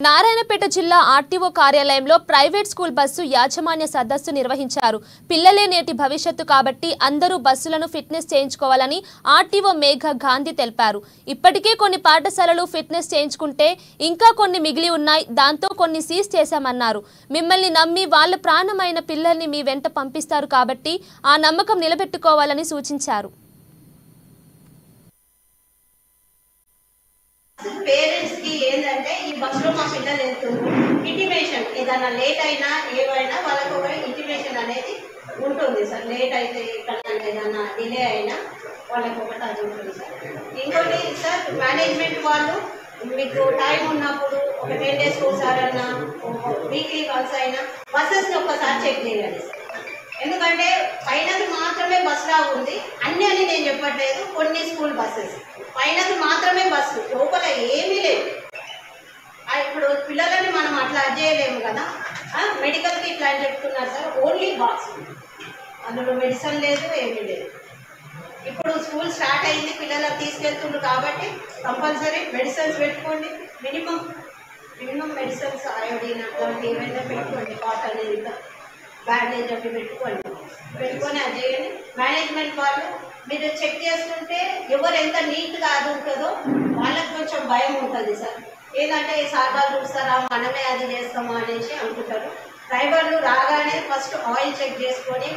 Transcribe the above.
నారాయణపేట జిల్లా ఆర్టీఓ కార్యాలయంలో private school bus యాజమాన్య సదస్సు నిర్వహించారు. పిల్లలే నేటి భవిష్యత్తు కాబట్టి అందరూ బస్సులను ఫిట్నెస్ చేయించుకోవాలని ఆర్టీఓ మేఘ గాంధీ తెలిపారు. ఇప్పటికే కొన్ని పాఠశాలలు ఫిట్నెస్ చేయించుకుంటే ఇంకా కొన్ని మిగిలి ఉన్నాయి. దాంతో కొన్ని సీజ్ చేశామన్నారు. మిమ్మల్ని నమ్మి వాళ్ళ ప్రాణమైన పిల్లల్ని మీ వెంట పంపిస్తారు కాబట్టి ఆ నమ్మకం నిలబెట్టుకోవాలని సూచించారు. పేరెంట్స్ కి ఏంటంటే ఈ బస్సులో మా పిల్లలు వెళ్తున్నారు, ఇంటిమేషన్ ఏదైనా లేట్ అయినా ఏమైనా వాళ్ళకి ఒక ఇంటిమేషన్ అనేది ఉంటుంది సార్. లేట్ అయితే ఎక్కడైనా ఏదైనా డిలే అయినా వాళ్ళకి ఒకటి అది ఉంటుంది సార్. ఇంకోటి సార్, మేనేజ్మెంట్ వాళ్ళు మీకు టైం ఉన్నప్పుడు ఒక 10 days ఒకసారి అన్నా, వీక్లీ వన్స్ అయినా బస్సెస్ని ఒక్కసారి చెక్ చేయాలి సార్. ఎందుకంటే పైనది మాత్రమే బస్సులా ఉంది, అన్నీ అని నేను చెప్పట్లేదు. కొన్ని స్కూల్ బస్సెస్ పైనది మాత్రమే బస్సు, లోపల ఏమీ లేదు. ఇప్పుడు పిల్లలని మనం అట్లా చేయలేము కదా. మెడికల్కి ఇట్లా అని చెప్తున్నారు సార్, ఓన్లీ బాక్స్, అందులో మెడిసిన్ లేదు, ఏమీ లేదు. ఇప్పుడు స్కూల్ స్టార్ట్ అయింది, పిల్లలకు తీసుకెళ్తున్నారు కాబట్టి కంపల్సరీ మెడిసిన్స్ పెట్టుకోండి. మినిమం మెడిసిన్స్, అయోడిన్ అట్లాంటి ఏమైనా పెట్టుకోండి. కాటన్ ఇంకా బ్యాండేజ్ అవి పెట్టుకొని అది చేయండి. మేనేజ్మెంట్ వాళ్ళు మీరు చెక్ చేసుకుంటే ఎవరు ఎంత నీట్గా అది ఉంటుందో వాళ్ళకి కొంచెం భయం ఉంటుంది సార్. ఏంటంటే సార్ వాళ్ళు చూస్తారా, మనమే అది చేస్తామా అనేసి అనుకుంటారు. డ్రైవర్లు రాగానే ఫస్ట్ ఆయిల్ చెక్ చేసుకొని